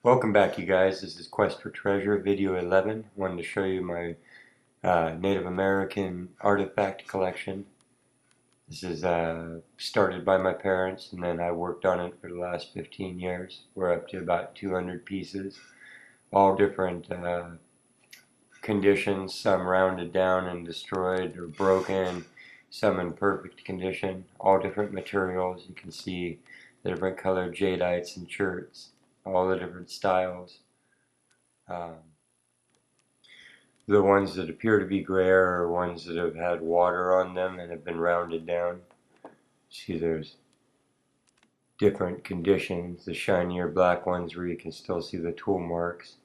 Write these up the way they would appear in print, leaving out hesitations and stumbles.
Welcome back, you guys. This is Quest for Treasure, video 11. Wanted to show you my Native American artifact collection. This is started by my parents, and then I worked on it for the last 15 years. We're up to about 200 pieces, all different conditions, some rounded down and destroyed or broken, some in perfect condition, all different materials. You can see the different colored jadeites and shirts, all the different styles. The ones that appear to be grayer are ones that have had water on them and have been rounded down. See, there's different conditions. The shinier black ones where you can still see the tool marks.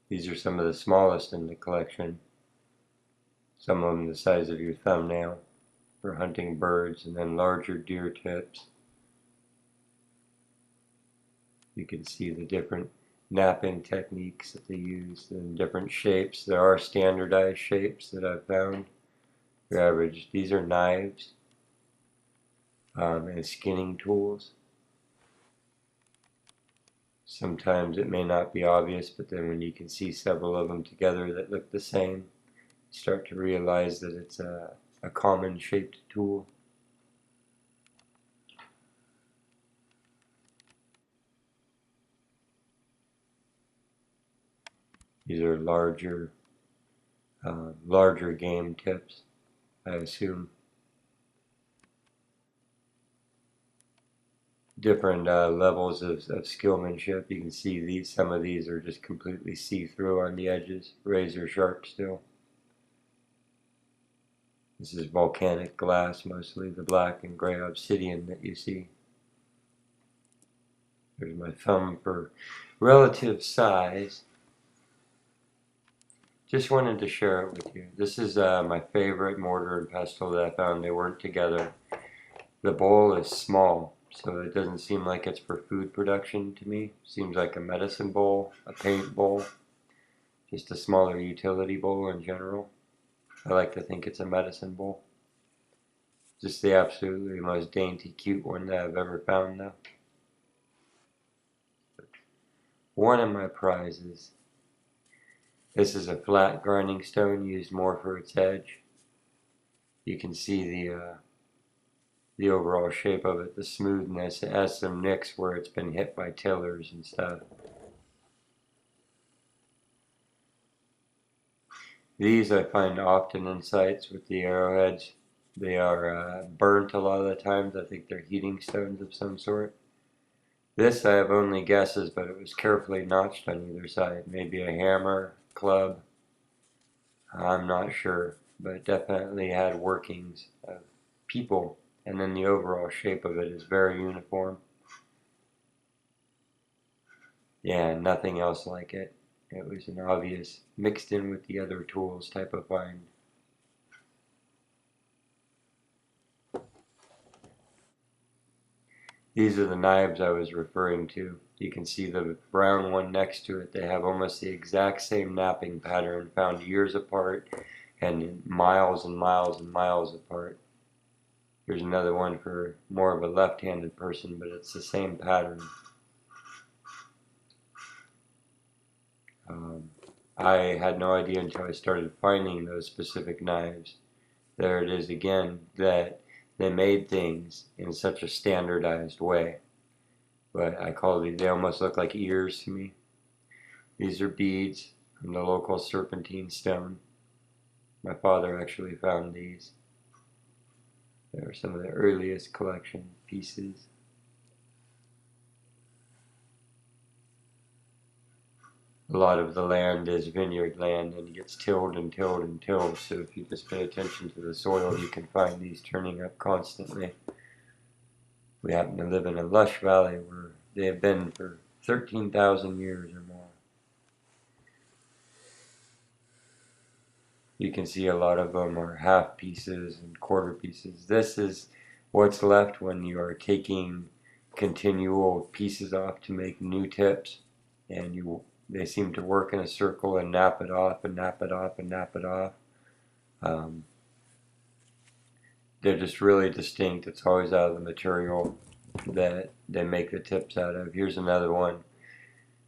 These are some of the smallest in the collection. Some of them the size of your thumbnail for hunting birds, and then larger deer tips. You can see the different napping techniques that they use in different shapes. There are standardized shapes that I've found. For average, these are knives and skinning tools. Sometimes it may not be obvious, but then when you can see several of them together that look the same, you start to realize that it's a common shaped tool. These are larger game tips, I assume. Different levels of skillmanship. You can see these. Some of these are just completely see-through on the edges, razor sharp still. This is volcanic glass, mostly the black and gray obsidian that you see. There's my thumb for relative size. Just wanted to share it with you. This is my favorite mortar and pestle that I found. They weren't together. The bowl is small, so it doesn't seem like it's for food production to me. Seems like a medicine bowl, a paint bowl, just a smaller utility bowl in general. I like to think it's a medicine bowl. Just the absolutely most dainty, cute one that I've ever found, though. One of my prizes. This is a flat grinding stone used more for its edge. You can see the overall shape of it, the smoothness. It has some nicks where it's been hit by tillers and stuff. These I find often in sites with the arrowheads. They are burnt a lot of the times. I think they're heating stones of some sort. This I have only guesses, but it was carefully notched on either side. Maybe a hammer, club. I'm not sure, but it definitely had workings of people, and then the overall shape of it is very uniform. Yeah, nothing else like it. It was an obvious mixed in with the other tools type of find. These are the knives I was referring to. You can see the brown one next to it. They have almost the exact same napping pattern, found years apart and miles and miles and miles apart. Here's another one for more of a left-handed person, but it's the same pattern. I had no idea until I started finding those specific knives. There it is again, that they made things in such a standardized way. But I call these, they almost look like ears to me. These are beads from the local serpentine stone. My father actually found these. They are some of the earliest collection pieces. A lot of the land is vineyard land and it gets tilled and tilled and tilled, so if you just pay attention to the soil, you can find these turning up constantly. We happen to live in a lush valley where they have been for 13,000 years or more. You can see a lot of them are half pieces and quarter pieces. This is what's left when you are taking continual pieces off to make new tips, and they seem to work in a circle and nap it off and nap it off and nap it off. They're just really distinct. It's always out of the material that they make the tips out of. Here's another one.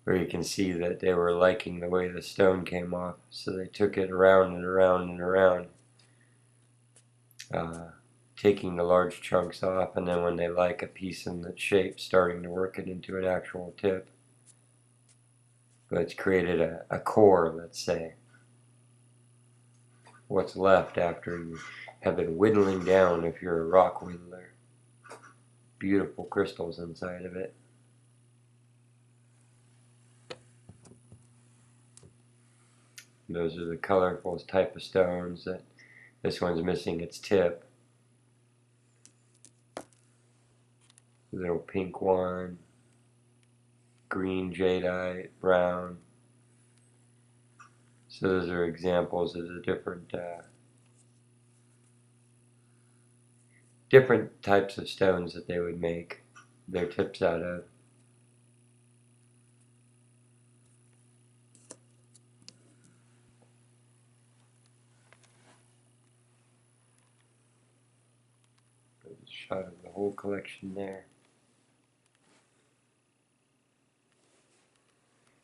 where you can see that they were liking the way the stone came off, so they took it around and around and around, taking the large chunks off, and then when they like a piece in that shape, starting to work it into an actual tip. But it's created a core, let's say. What's left after you have been whittling down, if you're a rock whittler. Beautiful crystals inside of it. Those are the colorful type of stones. That this one's missing its tip. Little pink one, green jadeite, brown. So those are examples of the different types of stones that they would make their tips out of. There's a shot of the whole collection there.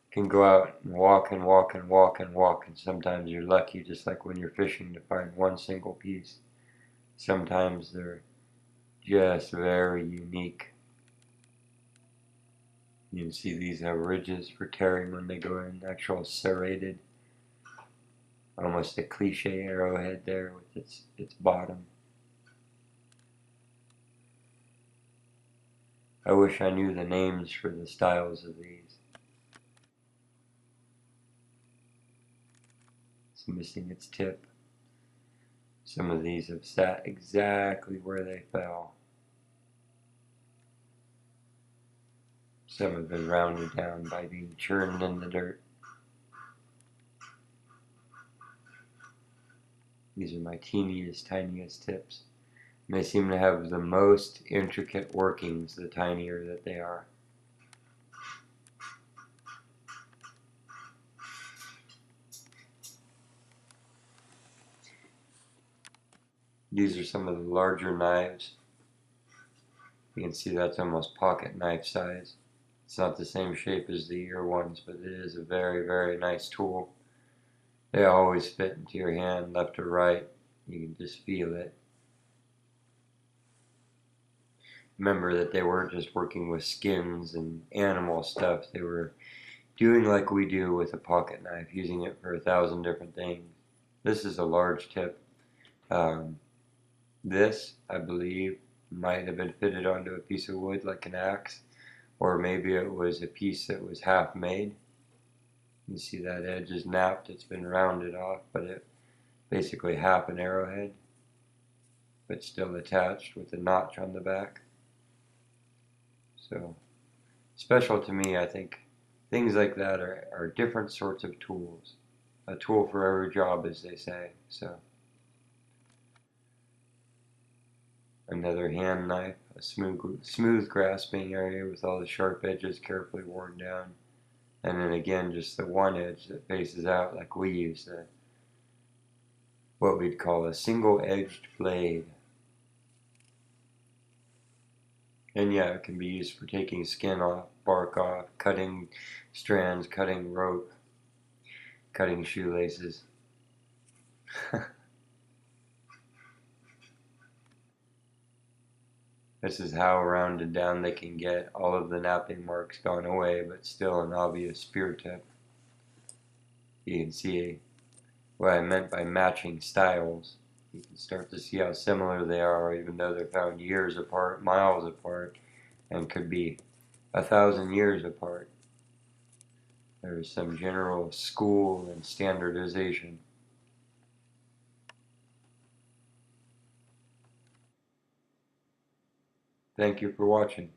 You can go out and walk and walk and walk and walk, and sometimes you're lucky, just like when you're fishing, to find one single piece. Sometimes they're just very unique. You can see these have ridges for tearing when they go in, actual serrated. Almost a cliche arrowhead there with its bottom. I wish I knew the names for the styles of these. It's missing its tip. Some of these have sat exactly where they fell. Some have been rounded down by being churned in the dirt. These are my teeniest, tiniest tips. And they seem to have the most intricate workings the tinier that they are. These are some of the larger knives. You can see that's almost pocket knife size. It's not the same shape as the ear ones, but it is a very, very nice tool. They always fit into your hand, left or right. You can just feel it. Remember that they weren't just working with skins and animal stuff. They were doing like we do with a pocket knife, using it for 1,000 different things. This is a large tip. This, I believe, might have been fitted onto a piece of wood like an axe, or maybe it was a piece that was half made. You see that edge is napped, it's been rounded off, but it basically half an arrowhead, but still attached with a notch on the back. So special to me. I think things like that are different sorts of tools. A tool for every job, as they say. So another hand knife, a smooth grasping area with all the sharp edges carefully worn down. And then again, just the one edge that faces out, like we use what we'd call a single-edged blade. And yeah, it can be used for taking skin off, bark off, cutting strands, cutting rope, cutting shoelaces. This is how rounded down they can get. All of the napping marks gone away, but still an obvious spear tip. You can see what I meant by matching styles. You can start to see how similar they are, even though they're found years apart, miles apart, and could be 1,000 years apart. There's some general school and standardization. Thank you for watching.